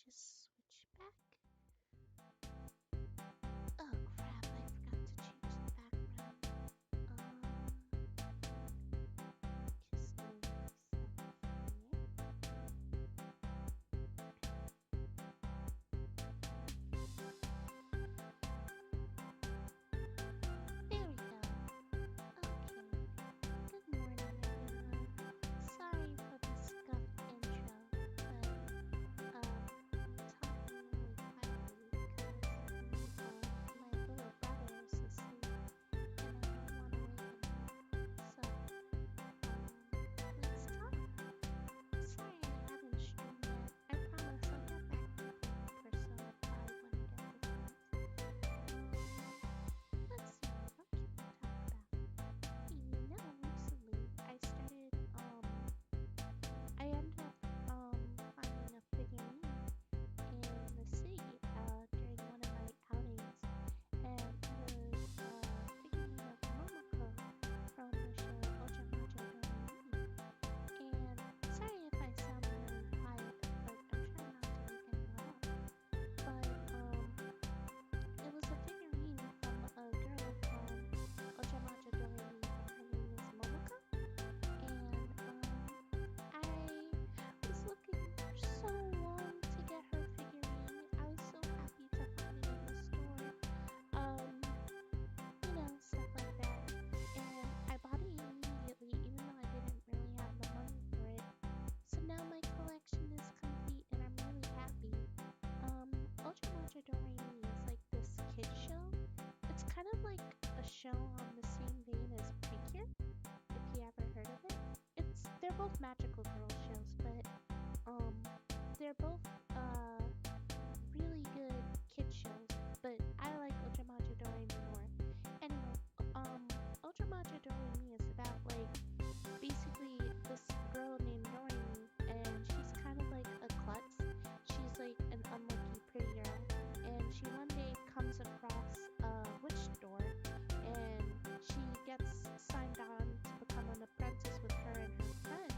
just switch back. Oh crap, I forgot to change the background. Just move myself here. There we go. Okay. Good morning, everyone. Sorry for the scuffed intro, but I'm talking really quietly because my little brother is asleep and I don't want to wake him up. So, let's talk. Sorry I haven't streamed yet. I promise I'll get back to playing Persona 5 when I get the chance. Let's see, what can we talk about? Recently I ended up finding a figurine in the city during one of my outings, and it was a figurine of Momoko from the show Oja Mojo Doremi. And sorry if I sound really quiet, but I'm trying not to wake anyone up. But it was a figurine from a girl from Oja Mojo Doremi. Her name is Momoko, and I was looking for so long to get her figurine. I was so happy to find it in the store. Stuff like that. And I bought it immediately, even though I didn't really have the money for it. So now my collection is complete and I'm really happy. Oja Mojo Doremi is like this kid show. It's kind of like a show on the same vein as Precure, if you ever heard of it. They're both magical girl shows, but they're both really good kid shows. But I like Oja Mojo Doremi more. Anyway, Oja Mojo Doremi is about like basically this girl named Doremi, and she's kind of like a klutz. She's like an unlucky pretty girl, and she one day comes across a witch door, and she gets signed on to become an apprentice with her and her friends,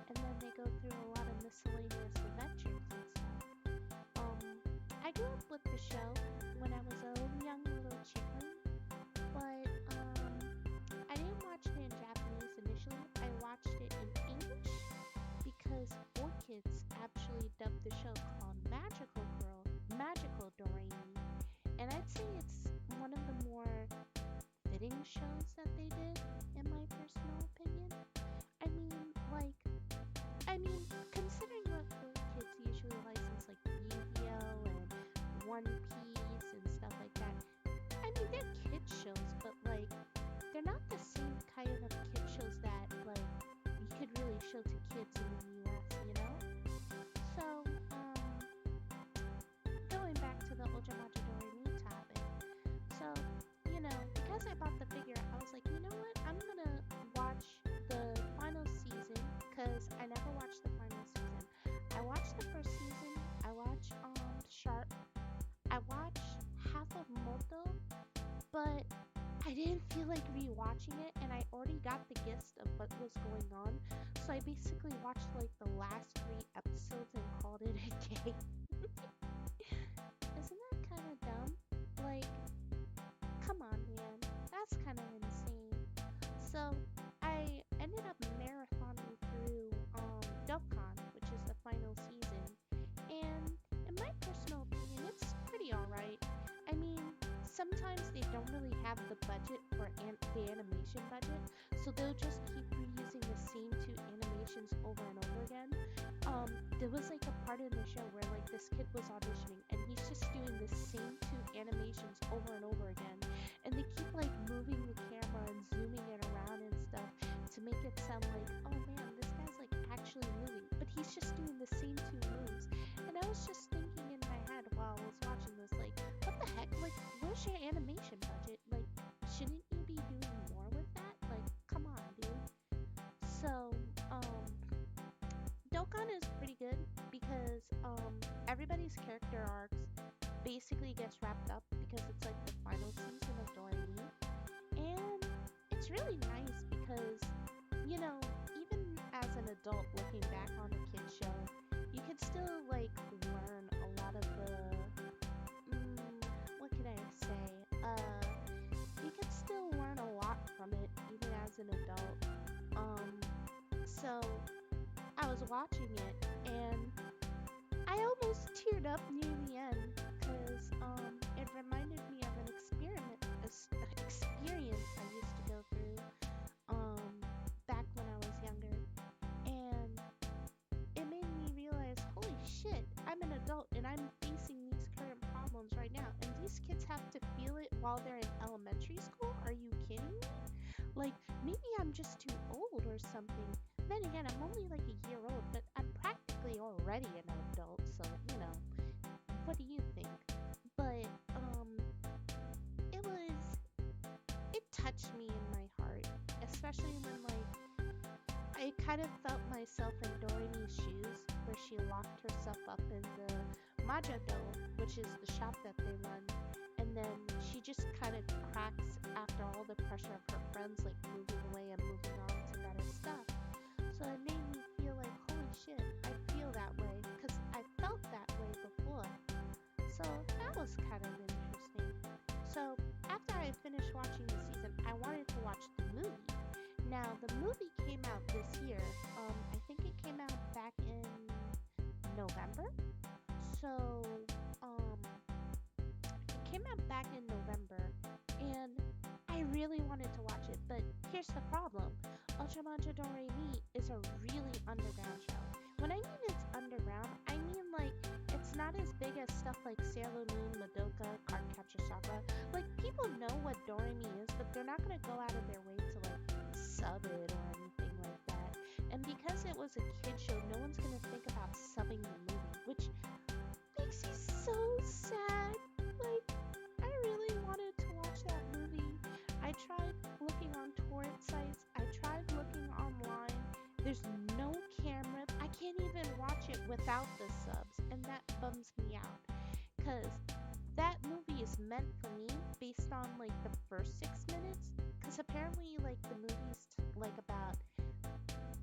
and then they go through a lot of miscellaneous adventures and stuff. I grew up with the show when I was a young little chickling, but I didn't watch it in Japanese initially. I watched it in English because 4Kids actually dubbed the show called Magical Doremi, and I'd say it's one of the more fitting shows that they did, in my personal opinion. Considering what 4Kids usually license, like Yu-Gi-Oh! And One Piece and stuff like that, they're kid shows, but like they're not the same kind of kid shows that like you could really show to kids in the US, you know? So, going back to the Oja Mojo Doremi topic. So, because I bought the figure, I was like, you know what? I'm gonna watch the final season, because I never watched the final season. I watched the first season, I watched Sharp, I watched half of Moto, but I didn't feel like rewatching it, and I already got the gist of what was going on, so I basically watched like the last 3 episodes and called it a day. Isn't that kind of dumb? Like, come on, man, that's kind of insane. So I ended up marathoning through Dokkan, which is the final season, and in my personal opinion, it's pretty alright. Sometimes they don't really have the budget for the animation budget, so they'll just keep reusing the same 2 animations over and over again. There was like a part in the show where like this kid was auditioning, and he's just doing the same 2 animations over and over again, and they keep like moving the camera and zooming it around and stuff to make it sound like, oh man, this guy's like actually moving, but he's just doing the same 2 moves. And I was just thinking in my head while I was watching this, like, what the heck? Like, where's your animation budget? Like, shouldn't you be doing more with that? Like, come on, dude. So, Dokkan is pretty good because everybody's character arcs basically gets wrapped up because it's like the final season of Doremi. And it's really nice because, even as an adult looking back on a kid show, you can still like learn as an adult. Um, so I was watching it and I almost teared up near the end because it reminded me of an experience I used to go through um, back when I was younger. And it made me realize, holy shit, I'm an adult and I'm facing these current problems right now. And these kids have to feel it while they're in elementary school? Are you kidding me? Like, maybe I'm just too old or something. Then again, I'm only like a year old, but I'm practically already an adult, so, you know, what do you think? But, it was, it touched me in my heart, especially when, like, I kind of felt myself in Dorini's shoes, where she locked herself up in the Majado, which is the shop that they run, and then she just kind of cracks after all the pressure of her friends, like moving away and moving on to better stuff. So it made me feel like, holy shit, I feel that way, because I felt that way before. So that was kind of interesting. So after I finished watching the season, I wanted to watch the movie. Now the movie came out this year. I think it came out back in November. So um, it came out back in November, and I really wanted to watch it. But here's the problem: Ultramancha Doremi is a really underground show. When I mean it's underground, I mean like it's not as big as stuff like Sailor Moon, Madoka, Cardcaptor Sakura. Like people know what Doremi is, but they're not gonna go out of their way to like sub it or anything like that. And because it was a kid show, no one's gonna think about subbing the movie, which makes me so sad. Like, I really wanted to watch that movie. I tried looking on torrent sites, I tried looking online. There's no camera. I can't even watch it without the subs, and that bums me out. Because that movie is meant for me based on like the first 6 minutes. Because apparently, like, the movie's like about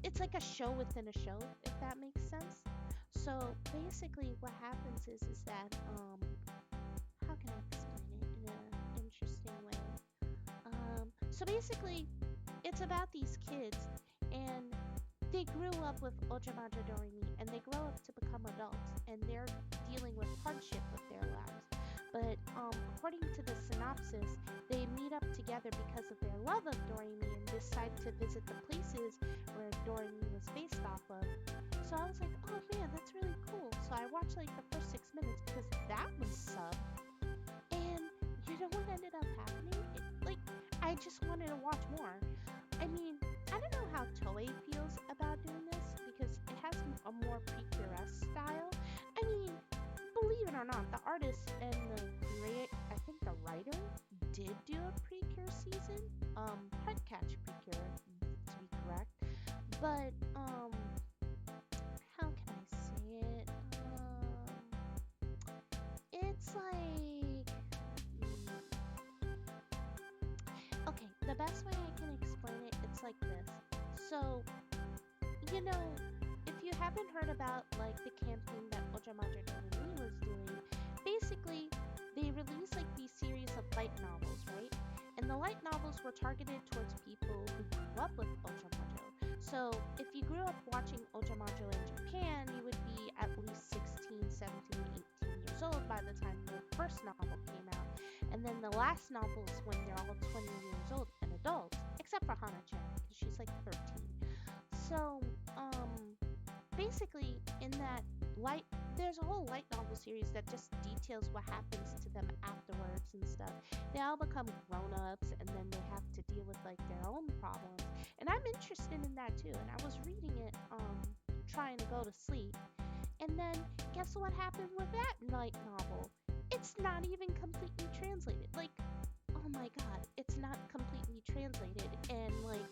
it's like a show within a show, if that makes sense. So basically, what happens is that how can I explain it in an interesting way? So basically, it's about these kids, and they grew up with Ojamaja Doremi, and they grow up to become adults, and they're dealing with hardship with their lives. But according to the synopsis, they meet up together because of their love of Doremi and decide to visit the places where Doremi was based off of. So I was like, oh man, that's really cool. So I watched like the first 6 minutes because that was sub. And you know what ended up happening? Like, I just wanted to watch more. I mean, I don't know how Toei feels about doing this because it has a more picturesque style. I mean, believe it or not, the artist and I think the writer did do a Precure season. Heartcatch Precure, to be correct. But, how can I say it? It's like, okay, the best way I can explain it, it's like this. So, you know, if you haven't heard about like the campaign that Ojamaja Doremi was doing, basically they released like these series of light novels, right? And the light novels were targeted towards people who grew up with Ojamajo. So if you grew up watching Ojamajo in Japan, you would be at least 16, 17, 18 years old by the time the first novel came out. And then the last novels when they're all 20 years old and adults, except for Hana-chan, because she's like 13. So, basically, in that light, there's a whole light novel series that just details what happens to them afterwards and stuff. They all become grown-ups, and then they have to deal with like their own problems. And I'm interested in that too. And I was reading it, trying to go to sleep. And then, guess what happened with that light novel? It's not even completely translated. Like, oh my god, it's not completely translated, and like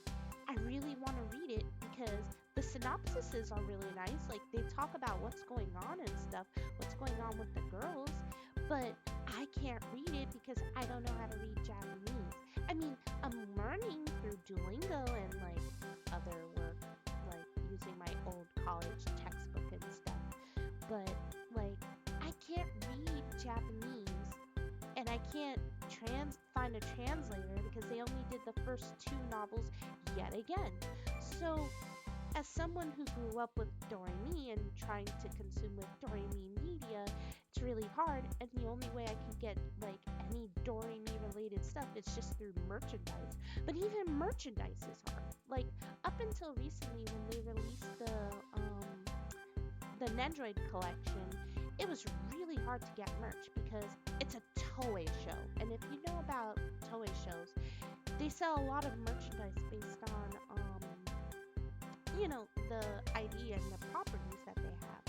I really want to read it because the synopsises are really nice. Like they talk about what's going on and stuff, what's going on with the girls, but I can't read it because I don't know how to read Japanese. I mean, I'm learning through Duolingo and like other work, like using my old college textbook and stuff. But like I can't read Japanese, and I can't find a translator because they only did the first two novels yet again. So, as someone who grew up with Doremi and trying to consume with Doremi media, it's really hard, and the only way I can get like any Doremi related stuff is just through merchandise. But even merchandise is hard. Like up until recently when they released the Nendroid collection, it was really hard to get merch because it's a Toei show. And if you know about Toei shows, they sell a lot of merchandise based on the ID and the properties that they have.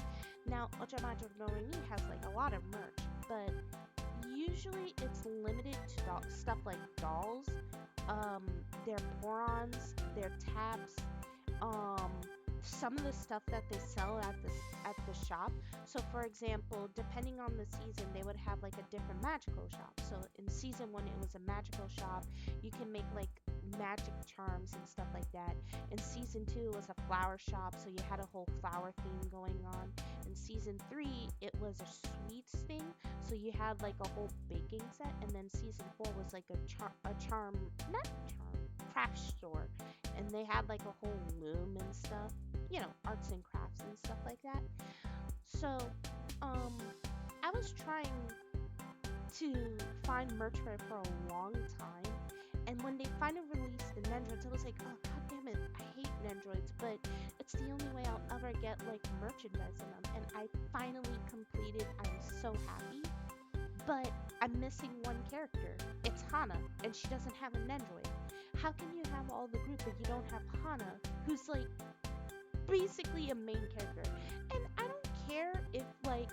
Now, Ojamajo no Remi has like a lot of merch, but usually it's limited to stuff like dolls, um, their porons, their tabs, um, some of the stuff that they sell at the shop. So, for example, depending on the season, they would have like a different magical shop. So, in season one, it was a magical shop. You can make like magic charms and stuff like that. In season two, it was a flower shop, so you had a whole flower theme going on. In season three, it was a sweets thing, so you had like a whole baking set. And then season four was like not charm, craft store, and they had like a whole loom and stuff, arts and crafts and stuff like that. So, um, I was trying to find merch for it for a long time. And when they finally released the Nendroids, I was like, oh god damn it, I hate Nendroids, but it's the only way I'll ever get like merchandise in them. And I finally completed. I'm so happy. But I'm missing one character. It's Hana, and she doesn't have a Nendroid. How can you have all the group but you don't have Hana, who's like basically a main character? And I don't care if like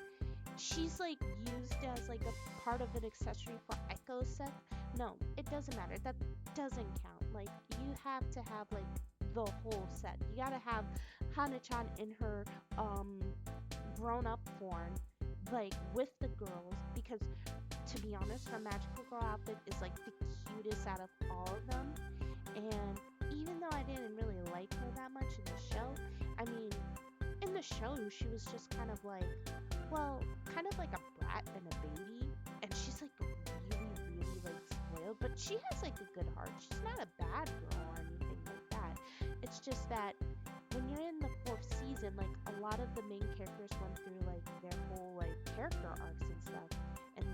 she's like used as like a part of an accessory for Echo set. No, it doesn't matter. That doesn't count. Like you have to have like the whole set. You gotta have Hana-chan in her grown up form, like with the girls, because to be honest, her magical girl outfit is like the cutest out of all of them. And even though I didn't really like her that much in the show, I mean, in the show, she was just kind of like, well, kind of like a brat and a baby. And she's like really, really like spoiled, but she has like a good heart. She's not a bad girl or anything like that. It's just that when you're in the fourth season, like a lot of the main characters went through like their whole like character arcs and stuff. And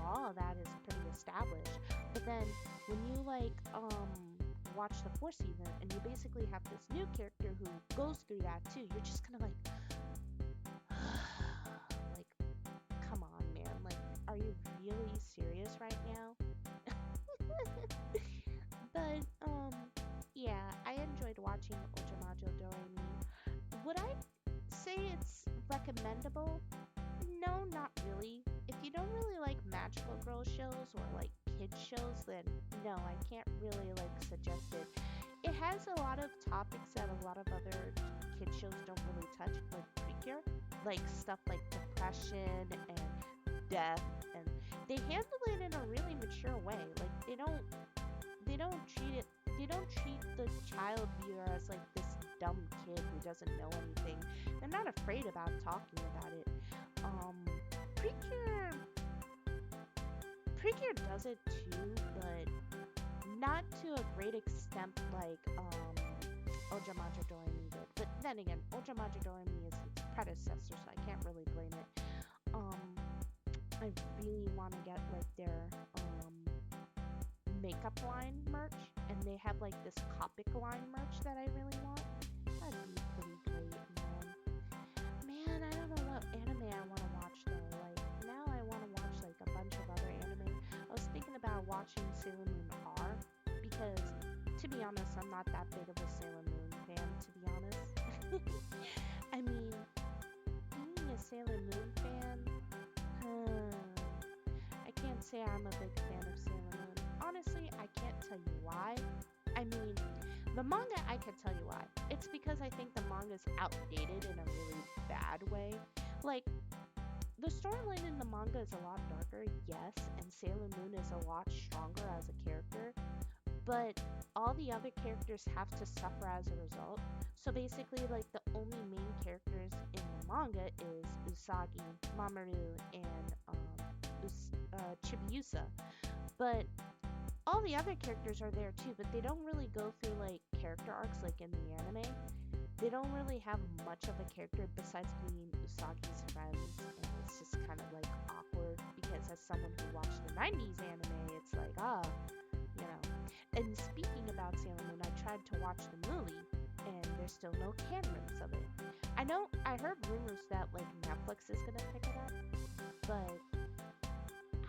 all of that is pretty established. But then when you like watch the fourth season and you basically have this new character who goes through that too, you're just kind of like like come on man, like are you really serious right now? But yeah, I enjoyed watching Ojamajo Doremi. Would I say it's recommendable? No, not really. If you don't really like magical girl shows or like kid shows, then no, I can't really like suggest it. It has a lot of topics that a lot of other kid shows don't really touch, like Precure, like stuff like depression and death, and they handle it in a really mature way. Like they don't treat the child viewer as like this dumb kid who doesn't know anything. They're not afraid about talking about it. Um, Precure Precure does it too, but not to a great extent like Ojamajo Doremi did. But then again, Ojamajo Doremi is its predecessor, so I can't really blame it. Um, I really want to get like their makeup line merch, and they have like this Copic line merch that I really want. That'd be pretty great, man. Man, I don't know what anime I want to watch though. Like now, I want to watch like a bunch of other anime. I was thinking about watching Sailor Moon R because, to be honest, I'm not that big of a Sailor Moon fan. To be honest, I mean, being a Sailor Moon fan, I can't say I'm a big fan of Sailor Moon. Honestly, I can't tell you why. I mean, the manga, I can tell you why. It's because I think the manga is outdated in a really bad way. Like, the storyline in the manga is a lot darker, yes, and Sailor Moon is a lot stronger as a character, but all the other characters have to suffer as a result. So basically, like, the only main characters in the manga is Usagi, Mamoru, and Chibiusa. But all the other characters are there too, but they don't really go through like character arcs like in the anime. They don't really have much of a character besides being Usagi's friends, and it's just kind of like awkward because as someone who watched the 90s anime, it's like, you know. And speaking about Sailor Moon, I tried to watch the movie, and there's still no cameras of it. I heard rumors that like Netflix is gonna pick it up, but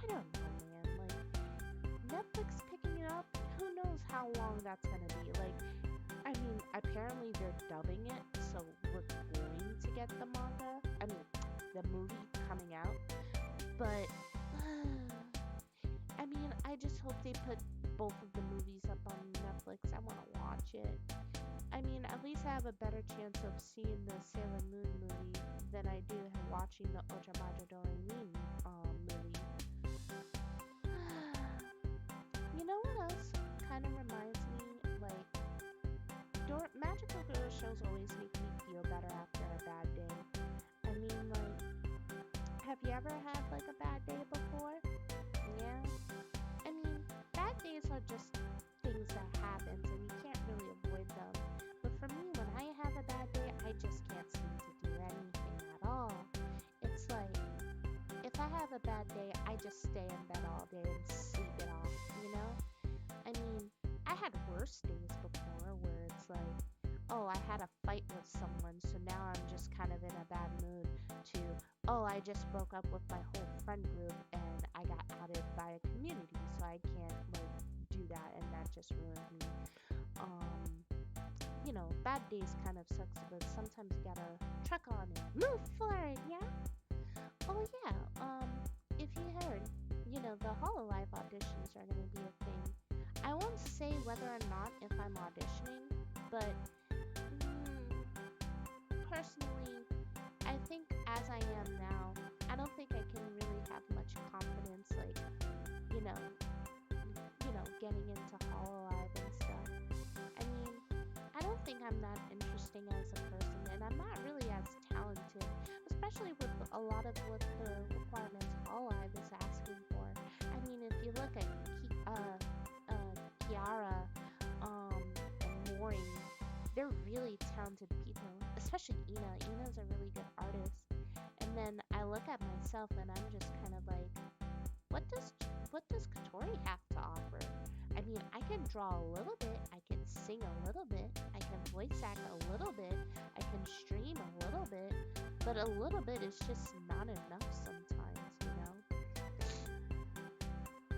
I don't know, man. Like Netflix picking it up, who knows how long that's gonna be? Like, I mean, apparently they're dubbing it, so we're going to get the manga. I mean, the movie coming out, but I mean, I just hope they put both of the movies up on Netflix. I want to watch it. I mean, at least I have a better chance of seeing the Sailor Moon movie than I do watching the Ojamaja Doremi movie. You know what else kind of reminds me? Like, magical girl shows always make me feel better after a bad day. I mean, like, have you ever had like a bad day before? Yeah. I mean, bad days are just things that happens and you can't really avoid them. But for me, when I have a bad day, I just can't seem to do anything at all. It's like, if I have a bad day, I just stay in bed all day and sleep it off, you know? I mean, I had worse days before where it's like, oh, I had a fight with someone, so now I'm just kind of in a bad mood, to, oh, I just broke up with my whole friend group and I got outed by a community, so I can't, like, do that, and that just ruined me. Bad days kind of sucks, but sometimes you gotta truck on and move forward, yeah? Oh, yeah, if you heard, the Hololive auditions are gonna be a thing. I won't say whether or not if I'm auditioning, but personally, I think as I am now, I don't think I can really have much confidence, like, you know, getting into Hololive and stuff. I mean, I don't think I'm that interesting as a person, and I'm not really as talented, especially with a lot of what the requirements Hololive is asking for. I mean, if you look at Kiara, and Mori, they're really talented people, especially Ina. Ina's a really good artist. And then I look at myself and I'm just kind of like, what does Katori have to offer? I mean, I can draw a little bit, I can sing a little bit, I can voice act a little bit, I can stream a little bit, but a little bit is just not enough sometimes, you know?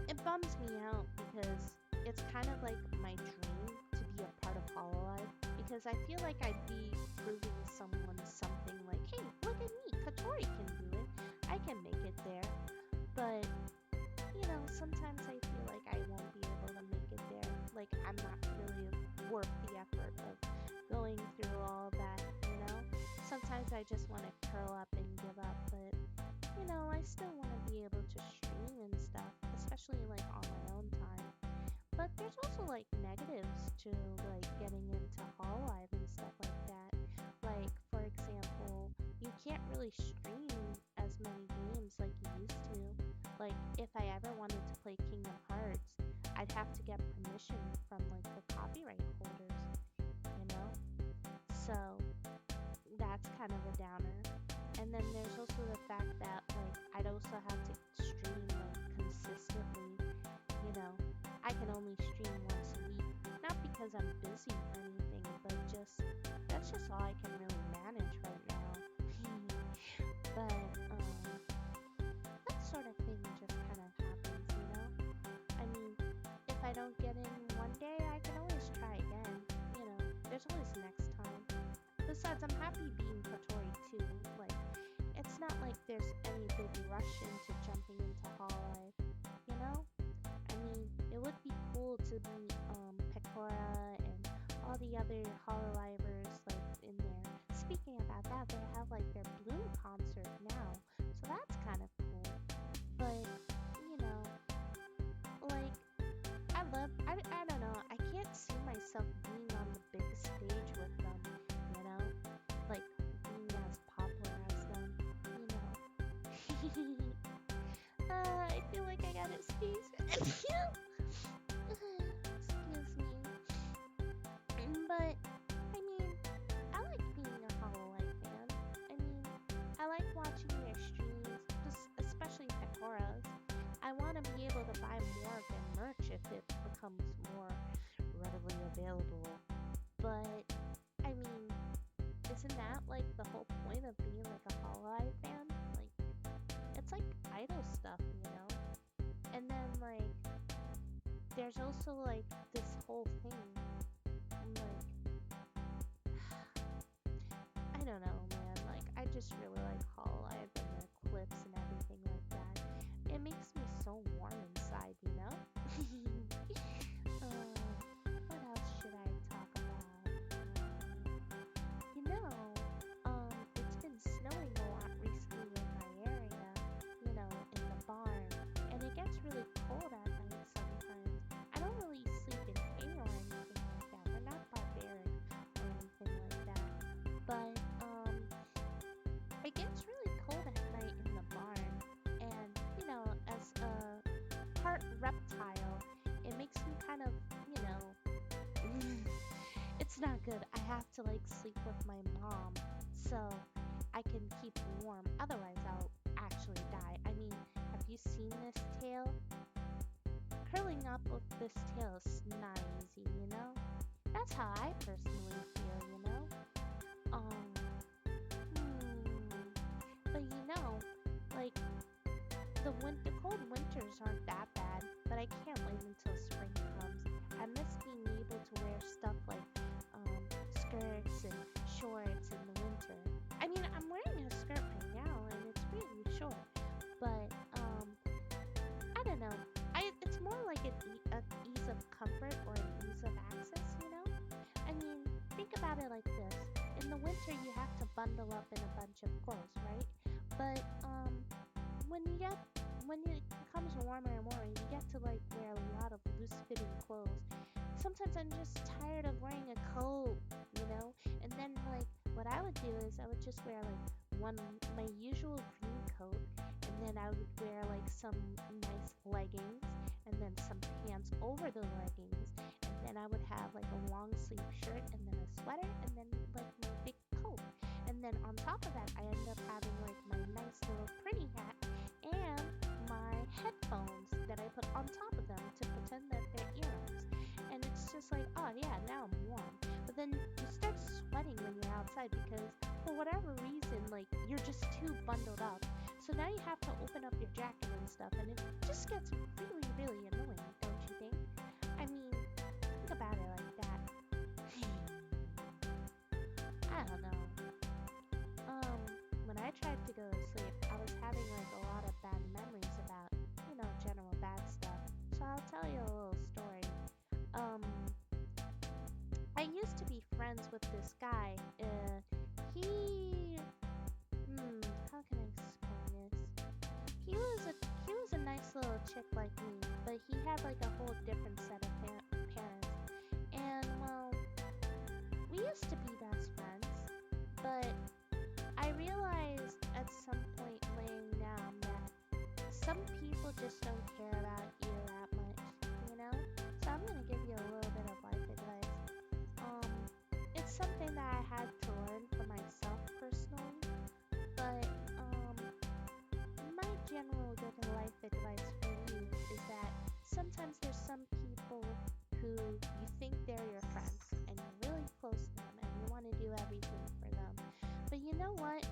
It bums me out because it's kind of like my dream to be a part of Hololive, because I feel like I'd be proving someone something like, hey, look at me, Katori can do it, I can make it there. But, sometimes I feel like I won't be able to make it there. Like, I'm not really worth the effort of going through all that, Sometimes I just want to curl up and give up, but, I still want to be able to stream and stuff, especially, like, on my own time. But there's also, like, negatives to, like, getting into Hololive and stuff like that. Like, for example, you can't really stream as many games like you used to. Like, if I ever wanted to play Kingdom Hearts, I'd have to get permission from, like, the copyright holders, you know? So, that's kind of a downer. And then there's also the fact that, like, I'd also have to stream, like, consistently, I can only stream once a week. Not because I'm busy or anything, but that's just all I can really manage right now. But, that sort of thing just kind of happens, I mean, if I don't get in one day, I can always try again, there's always next time. Besides, I'm happy being Kotori too, like, it's not like there's any big rush into jumping into Hololive, I mean, it would be cool to meet, Pecora and all the other Hololivers, like, in there. Speaking about that, they have, like, their Bloom concert now, so that's kind of cool. But, like, I don't know, I can't see myself being on the big stage with them, like, being as popular as them, I feel like I gotta sneeze. But I mean, I like being a Hollow Light fan. I mean, I like watching their streams, especially Pecora's. I want to be able to buy more of their merch if it becomes more readily available. But I mean, isn't that like the whole point of being like a Hollow Eye fan? Like, it's like idol stuff, you know? And then like, there's also like this whole thing, like, I don't know, man. Like, I just really like Hollow Eye and their clips and everything like that. It makes me so warm inside, you know? What else should I talk about? You know, it's been snowing a lot recently in my area, you know, in the barn, and it gets really cold at night sometimes. I don't really sleep in hay or anything like that. We're not barbaric or anything like that. But, it gets really cold at night in the barn, and, you know, as a part reptile, it makes me kind of, you know, it's not good. I have to like sleep with my mom so I can keep warm. Otherwise, I'll actually die. I mean, have you seen this tail? Curling up with this tail is not easy, you know? That's how I personally feel, you know? Um, but you know, like the cold winters aren't that bad, but I can't wait until spring comes. I miss being able to wear stuff like skirts and shorts in the winter. I mean, I'm wearing a skirt right now and it's really short, but I don't know. It's more like an ease of comfort or an ease of access, you know? I mean, think about it like this. In the winter, you have to bundle up in a bunch of clothes, right? But when you get when it becomes warmer and warmer, you get to like wear a lot of loose-fitting clothes. Sometimes I'm just tired of wearing a coat, you know? And then like what I would do is I would just wear like my usual green coat, and then I would wear like some nice leggings and then some pants over the leggings, and then I would have like a long sleeve shirt and then a sweater and then like my big coat. And then on top of that, I end up having like my nice little pretty hat and my headphones that I put on top of them to pretend that they're earrings. And it's just like, oh yeah, now I'm warm. But then you start sweating when you're outside because for whatever reason, like you're just too bundled up. So now you have to open up your jacket and stuff, and it just gets really, really annoying, don't you think? I mean, think about it like that. I don't know. When I tried to go to sleep, I was having like a lot of bad memories about, you know, general bad stuff. So I'll tell you a little story. I used to be friends with this guy. He, how can I explain this? He was a nice little chick like me, but he had like a whole different set of parents. And well, we used to be best friends, but I realized at some point laying down that some people just don't care about you that much, you know? So I'm gonna give you a little bit of life advice. It's something that I had to learn for myself personally, but my general good life advice for you is that sometimes there's some people who you think they're your friends and you're really close to them and you want to do everything for them. But you know what?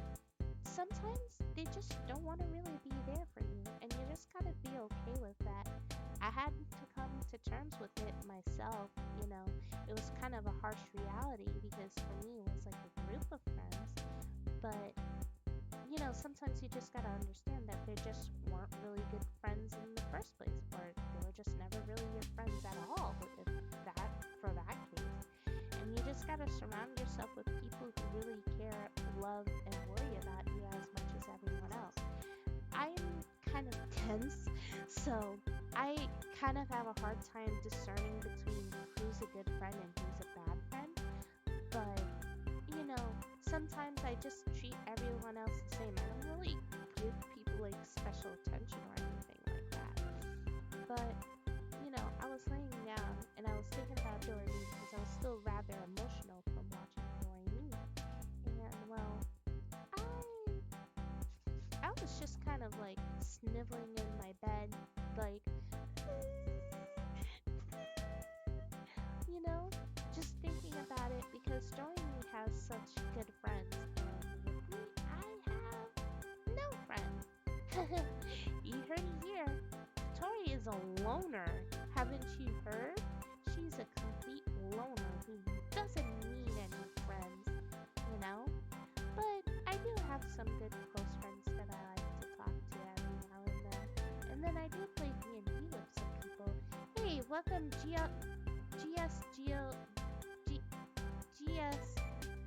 Sometimes they just don't want to really be there for you, and you just gotta be okay with that. I had to come to terms with it myself, you know. It was kind of a harsh reality because for me it was like a group of friends, but you know, sometimes you just gotta understand that they just weren't really good friends in the first place, or they were just never really your friends at all, if that, for that case. And you just gotta surround yourself with people who really care, love, and worry about you as much as everyone else. I'm kind of tense, so I kind of have a hard time discerning between who's a good friend and who's a bad friend. But, you know, sometimes I just treat everyone else the same. I don't really give people like special attention or anything like that. But, you know, I was laying down and I was thinking about Doreen because I was still rather emotional of like sniveling in my bed, like, you know, just thinking about it because Stormy has such good friends, and with me, I have no friends. You heard it here. Tori is a loner. Haven't you heard? She's a complete loner who doesn't need any friends, you know? But I do have some good close friends that I like to talk to every now and then. And then I do play D&D with some people. Hey, welcome GS Geo G, GS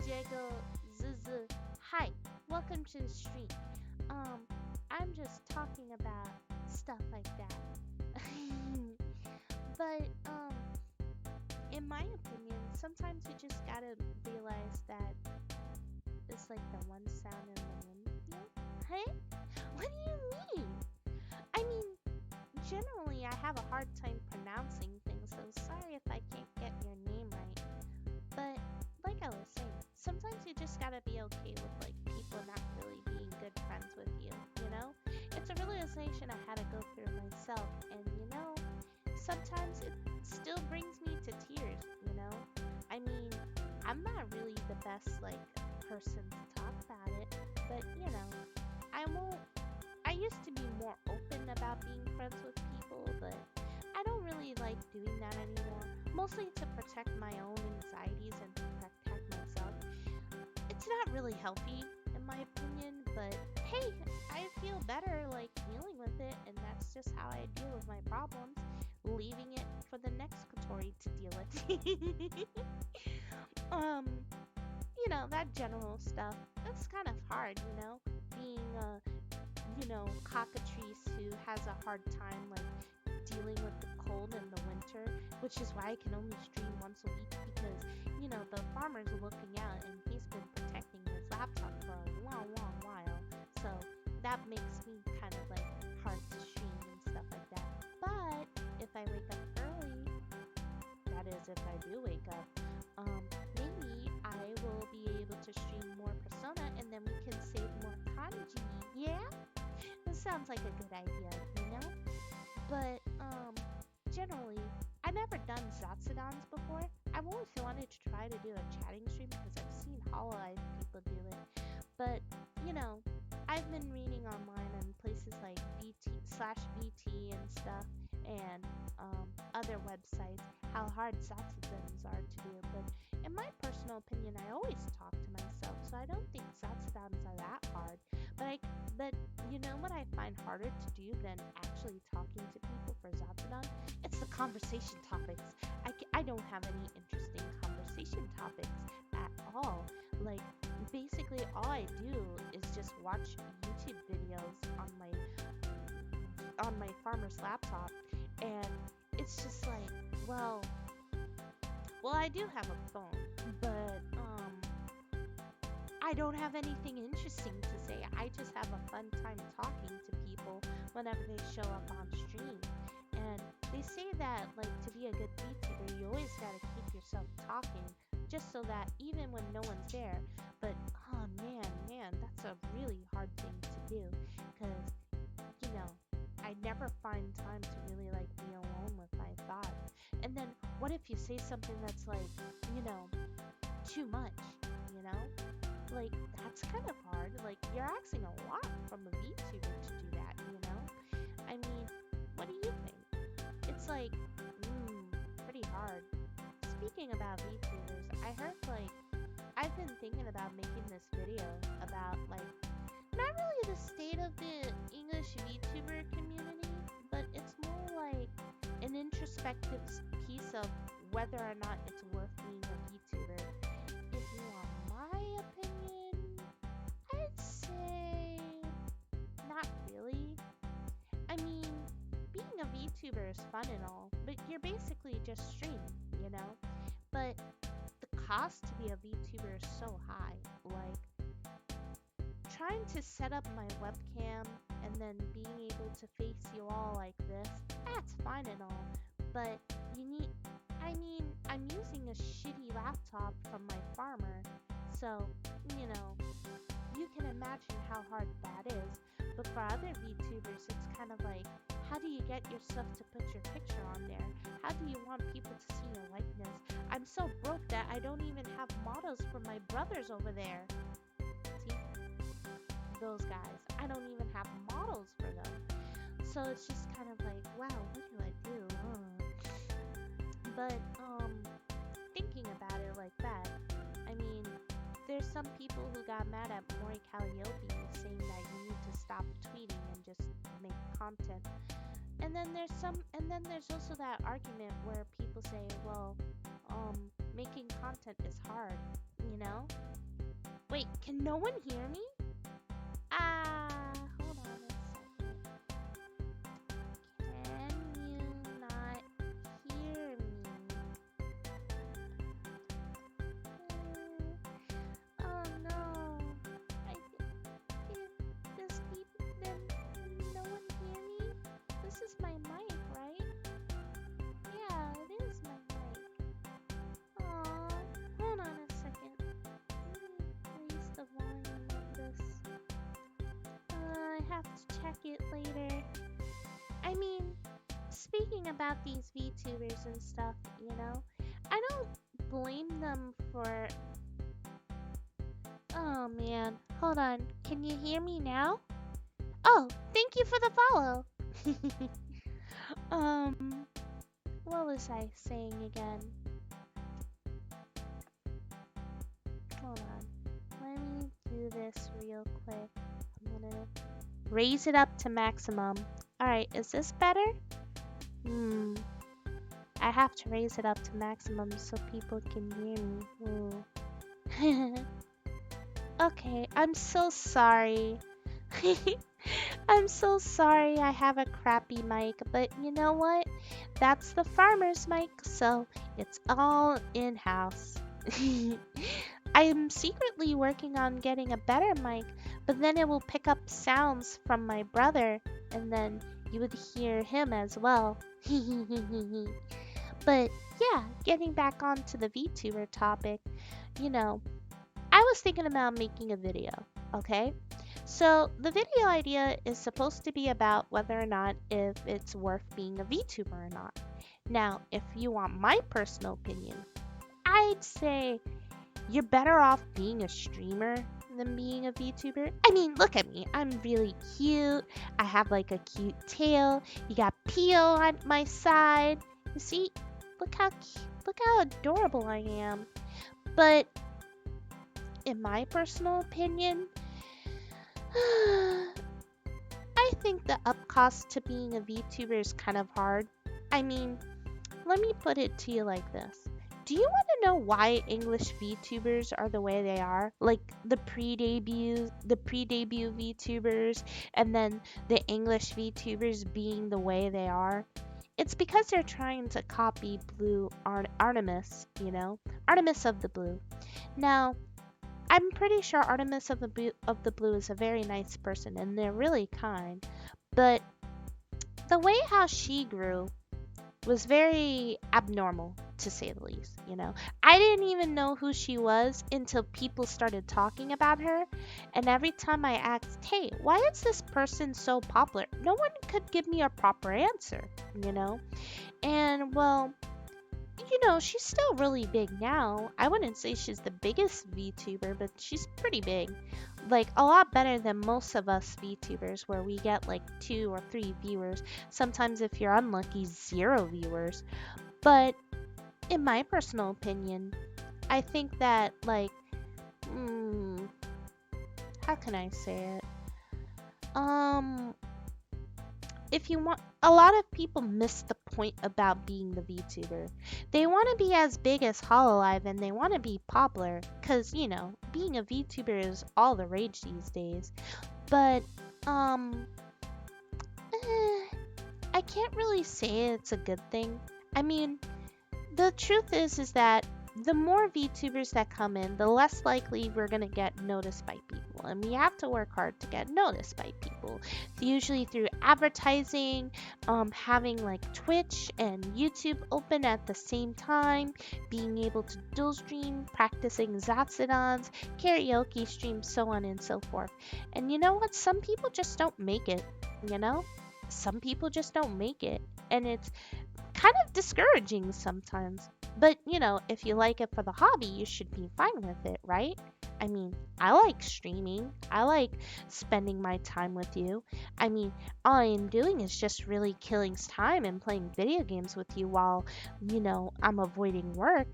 Diego Zuzu. Hi, welcome to the stream. Um, I'm just talking about stuff like that. But in my opinion, sometimes you just gotta realize that it's like the one sound in the wind. You know? Hey, what do you mean? I mean, generally I have a hard time pronouncing things, so sorry if I can't get your name right. But like I was saying, sometimes you just gotta be okay with like people not really being good friends with you, you know? It's a realization I had to go through myself, and you know, sometimes it still brings me to tears, you know? I mean, I'm not really the best like person to talk about it, but you know, I won't I used to be more open about being friends with people, but I don't really like doing that anymore, mostly to protect my own anxieties and to protect myself. It's not really healthy, in my opinion, but hey, I feel better like dealing with it, and that's just how I deal with my problems, leaving it for the next Kotori to deal with. um, that general stuff. That's kind of hard, being a, cockatrice who has a hard time like dealing with the cold in the winter, which is why I can only stream once a week because, the farmer's looking out and he's been protecting his laptop for a long, long while. So that makes me kind of like hard to stream and stuff like that. But if I wake up early, that is if I do wake up, maybe I will be able to stream more Persona and then we can save more kanji. Yeah? This sounds like a good idea. But generally, I've never done Zatsudans before. I've always wanted to try to do a chatting stream because I've seen Hololive people do it. But, I've been reading online on places like VT/VT and stuff and other websites how hard Zatsudans are to do. But in my personal opinion, I always talk to myself, so I don't think Zatsudans are that hard. But you know what I find harder to do than actually talking to people for Zatsudan? It's the conversation topics. I don't have any interesting conversation topics at all. Like, basically all I do is just watch YouTube videos on my farmer's laptop, and it's just like, well, I do have a phone, but I don't have anything interesting to say. I just have a fun time talking to people whenever they show up on stream. And they say that, like, to be a good VTuber, you always gotta keep yourself talking, just so that even when no one's there, but oh man, that's a really hard thing to do, because, I never find time to really, like, be alone with my thoughts. And then, what if you say something that's, like, too much, you know? Like, that's kind of hard. Like, you're asking a lot from a VTuber to do that. I mean, what do you think? It's like, pretty hard. Speaking about VTubers, I heard, like, I've been thinking about making this video about, like, not really the state of the English VTuber community, but it's more like an introspective piece of whether or not it's worth being a VTuber. If you want my opinion, I'd say not really. I mean, being a VTuber is fun and all, but you're basically just streaming, But the cost to be a VTuber is so high. Like, trying to set up my webcam and then being able to face you all like this, that's fine and all, but I'm using a shitty laptop from my farmer, so, you can imagine how hard that is. But for other VTubers, it's kind of like, how do you get yourself to put your picture on there? How do you want people to see your likeness? I'm so broke that I don't even have models for my brothers over there. See, those guys. I don't even have models for them. So it's just kind of like, wow, what do I do? But thinking about it like that, I mean, there's some people who got mad at Maury Calliope saying that you need to stop tweeting and just make content. And then there's also that argument where people say, well, making content is hard, you know? Wait, can no one hear me? Hold on a second. Can you not hear me? Oh no. I does then no one hear me? This is my mic, right? Yeah, it is my mic. Aw, hold on a second. Let me raise the volume of this. I have to check it later. I mean, speaking about these VTubers and stuff, I don't blame them for. Oh man, hold on. Can you hear me now? Oh, thank you for the follow. um, what was I saying again? Hold on. Let me do this real quick. I'm gonna raise it up to maximum. Alright, is this better? I have to raise it up to maximum so people can hear me. Okay, I'm so sorry. I'm so sorry I have a crappy mic, but you know what? That's the farmer's mic, so it's all in-house. I'm secretly working on getting a better mic, but then it will pick up sounds from my brother, and then you would hear him as well. But yeah, getting back onto the VTuber topic, I was thinking about making a video, okay? So the video idea is supposed to be about whether or not if it's worth being a VTuber or not. Now, if you want my personal opinion, I'd say you're better off being a streamer than being a VTuber. I mean, look at me. I'm really cute. I have like a cute tail. You got Pio on my side. You see, look how adorable I am. But in my personal opinion, I think the up cost to being a VTuber is kind of hard. I mean, let me put it to you like this. Do you want to know why English VTubers are the way they are? Like the pre-debut VTubers, and then the English VTubers being the way they are? It's because they're trying to copy Blue Artemis, Artemis of the Blue. Now, I'm pretty sure Artemis of the Blue is a very nice person, and they're really kind. But the way how she grew was very abnormal, to say the least, I didn't even know who she was until people started talking about her, and every time I asked, hey, why is this person so popular? No one could give me a proper answer, And, well, she's still really big now. I wouldn't say she's the biggest VTuber, but she's pretty big. Like, a lot better than most of us VTubers, where we get like 2 or 3 viewers. Sometimes, if you're unlucky, 0 viewers. But in my personal opinion, I think that, like, how can I say it? If you want, a lot of people miss the point about being the VTuber. They want to be as big as Hololive, and they want to be popular, because, being a VTuber is all the rage these days. But, I can't really say it's a good thing. I mean, the truth is that the more VTubers that come in, the less likely we're going to get noticed by people. And we have to work hard to get noticed by people. Usually through advertising, having like Twitch and YouTube open at the same time, being able to dual stream, practicing Zatsudans, karaoke streams, so on and so forth. And you know what? Some people just don't make it, you know? Some people just don't make it. And it's kind of discouraging sometimes. But, if you like it for the hobby, you should be fine with it, right? I mean, I like streaming. I like spending my time with you. I mean, all I'm doing is just really killing time and playing video games with you while, I'm avoiding work.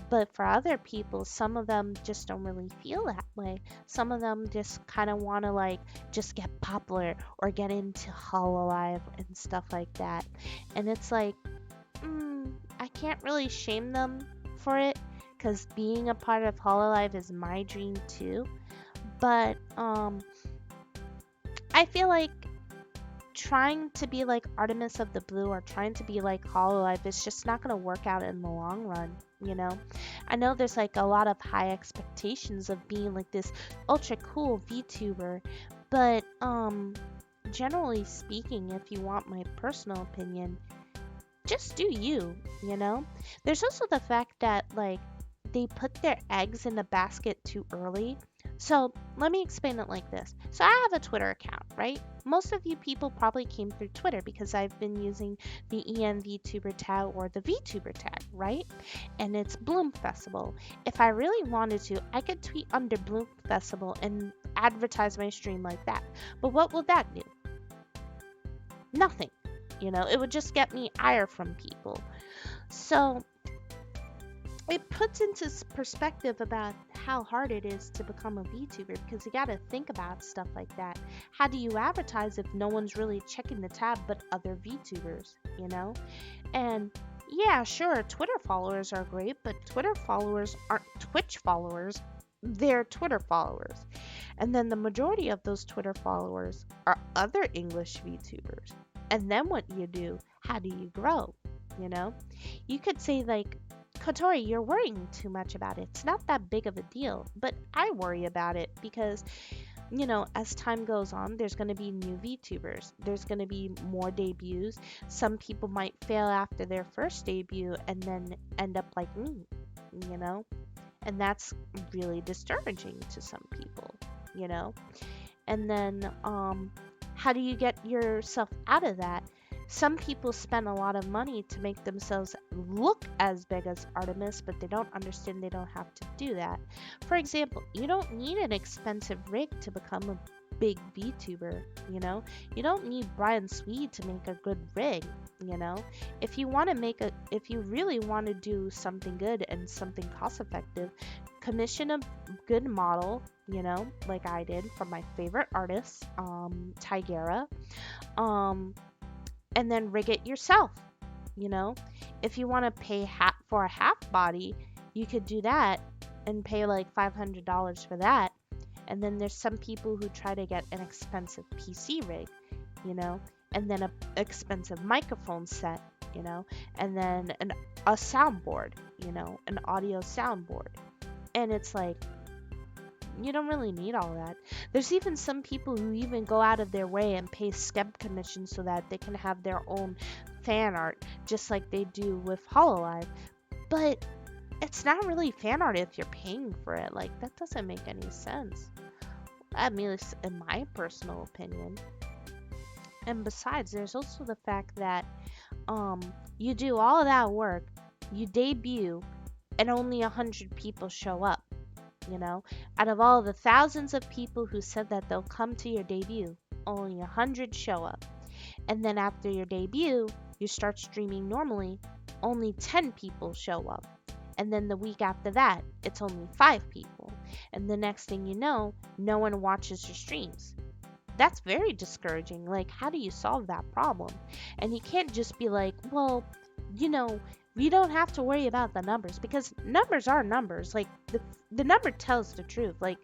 But for other people, some of them just don't really feel that way. Some of them just kind of want to like just get popular or get into Hololive and stuff like that. And it's like, I can't really shame them for it because being a part of Hololive is my dream too. But I feel like trying to be like Artemis of the Blue or trying to be like Hololive is just not going to work out in the long run, I know there's like a lot of high expectations of being like this ultra cool VTuber, but generally speaking, if you want my personal opinion, just do you. There's also the fact that, like, they put their eggs in the basket too early. So, let me explain it like this. So, I have a Twitter account, right? Most of you people probably came through Twitter because I've been using the ENVTuber tag or the VTuber tag, right? And it's Bloom Festival. If I really wanted to, I could tweet under Bloom Festival and advertise my stream like that. But what will that do? Nothing. It would just get me ire from people. So it puts into perspective about how hard it is to become a VTuber because you got to think about stuff like that. How do you advertise if no one's really checking the tab but other VTubers, And yeah, sure, Twitter followers are great, but Twitter followers aren't Twitch followers. They're Twitter followers. And then the majority of those Twitter followers are other English VTubers. And then what do you do? How do you grow? You could say like, Kotori, you're worrying too much about it. It's not that big of a deal, but I worry about it because, as time goes on, there's going to be new VTubers. There's going to be more debuts. Some people might fail after their first debut and then end up like me, and that's really discouraging to some people, and then, how do you get yourself out of that? Some people spend a lot of money to make themselves look as big as Artemis, but they don't understand they don't have to do that. For example, you don't need an expensive rig to become a big VTuber, You don't need Brian Swede to make a good rig, If you really want to do something good and something cost effective, commission a good model, like I did from my favorite artist, Tigera, and then rig it yourself, If you want to pay for a half body, you could do that and pay like $500 for that. And then there's some people who try to get an expensive PC rig, and then an expensive microphone set, and then a soundboard, an audio soundboard. And it's like, you don't really need all that. There's even some people who even go out of their way and pay skeb commissions so that they can have their own fan art, just like they do with Hololive. But it's not really fan art if you're paying for it. Like, that doesn't make any sense. I mean, it's in my personal opinion. And besides, there's also the fact that you do all of that work, you debut, and only 100 people show up. Out of all the thousands of people who said that they'll come to your debut, only 100 show up. And then after your debut, you start streaming normally, only 10 people show up. And then the week after that, it's only 5 people. And the next thing you know, no one watches your streams. That's very discouraging. Like, how do you solve that problem? And you can't just be like, well, we don't have to worry about the numbers, because numbers are numbers. Like, the number tells the truth. Like,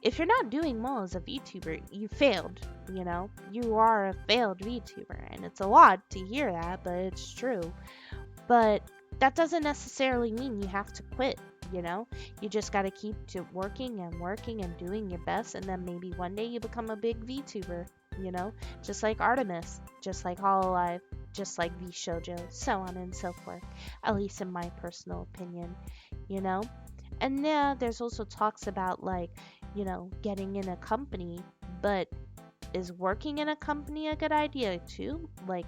if you're not doing well as a VTuber, you failed, You are a failed VTuber, and it's a lot to hear that, but it's true. But that doesn't necessarily mean you have to quit, you know? You just got to keep to working and working and doing your best, and then maybe one day you become a big VTuber, you know? Just like Artemis, just like Hololive, just like V Shoujo, so on and so forth, at least in my personal opinion, you know? And yeah, there's also talks about like, getting in a company, but is working in a company a good idea too? Like,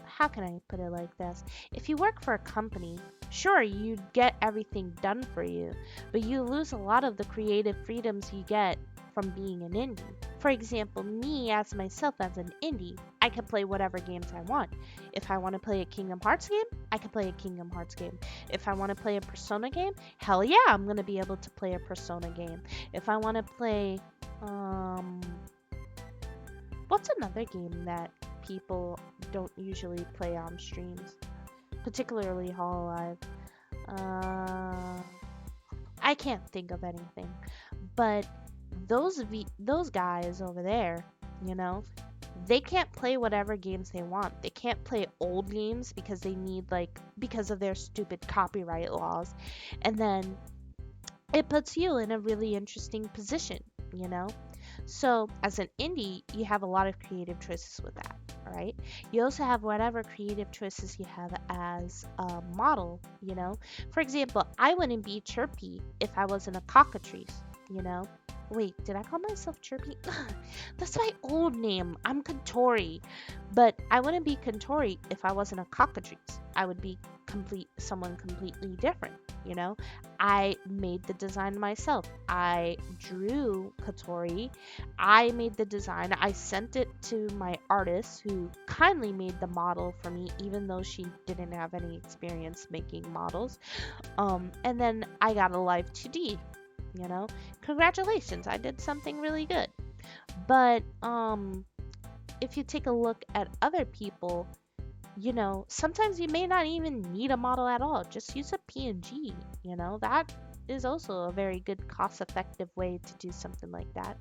how can I put it like this? If you work for a company, sure, you get everything done for you, but you lose a lot of the creative freedoms you get from being an indie. For example, me as myself as an indie, I can play whatever games I want. If I want to play a Kingdom Hearts game, I can play a Kingdom Hearts game. If I want to play a Persona game, hell yeah, I'm going to be able to play a Persona game. If I want to play, what's another game that people don't usually play on streams, particularly Hololive? I can't think of anything, but those guys over there, you know, they can't play whatever games they want. They can't play old games because they need because of their stupid copyright laws, and then it puts you in a really interesting position, you know. So, as an indie, you have a lot of creative choices with that, all right? You also have whatever creative choices you have as a model, you know? For example, I wouldn't be Chirpy if I wasn't a cockatrice, you know? Wait, did I call myself Chirpy? That's my old name. I'm Contori. But I wouldn't be Contori if I wasn't a cockatrice. I would be someone completely different, you know? I made the design myself. I drew Katori. I made the design. I sent it to my artist who kindly made the model for me, even though she didn't have any experience making models. And then I got a live 2D, you know? Congratulations, I did something really good. But if you take a look at other people, sometimes you may not even need a model at all. Just use a PNG, that is also a very good cost effective way to do something like that.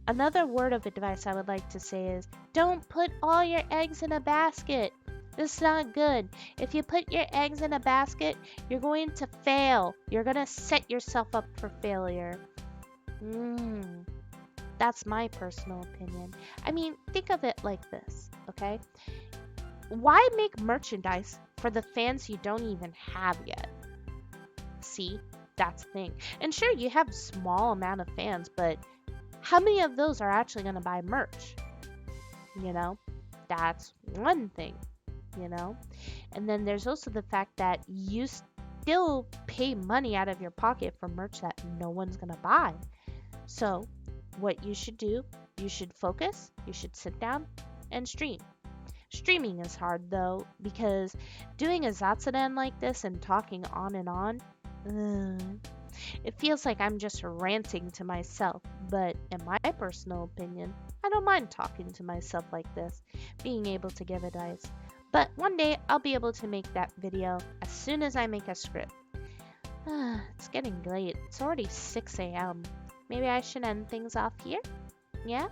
Another word of advice I would like to say is don't put all your eggs in a basket. It's not good. If you put your eggs in a basket, you're going to fail. You're going to set yourself up for failure. That's my personal opinion. I mean, think of it like this, okay? Why make merchandise for the fans you don't even have yet? See, that's the thing. And sure, you have a small amount of fans, but how many of those are actually going to buy merch? That's one thing, And then there's also the fact that you still pay money out of your pocket for merch that no one's going to buy. So, what you should do, you should focus, you should sit down and stream. Streaming is hard though, because doing a Zatsudan like this and talking on and on, it feels like I'm just ranting to myself. But in my personal opinion, I don't mind talking to myself like this, being able to give advice. But one day I'll be able to make that video as soon as I make a script. It's getting late. It's already 6 a.m. Maybe I should end things off here? Yeah?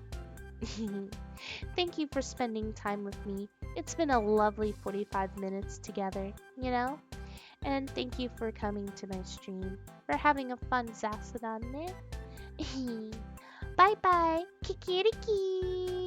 Thank you for spending time with me. It's been a lovely 45 minutes together, And thank you for coming to my stream, for having a fun Zatsudan there. Bye bye, kikiriki!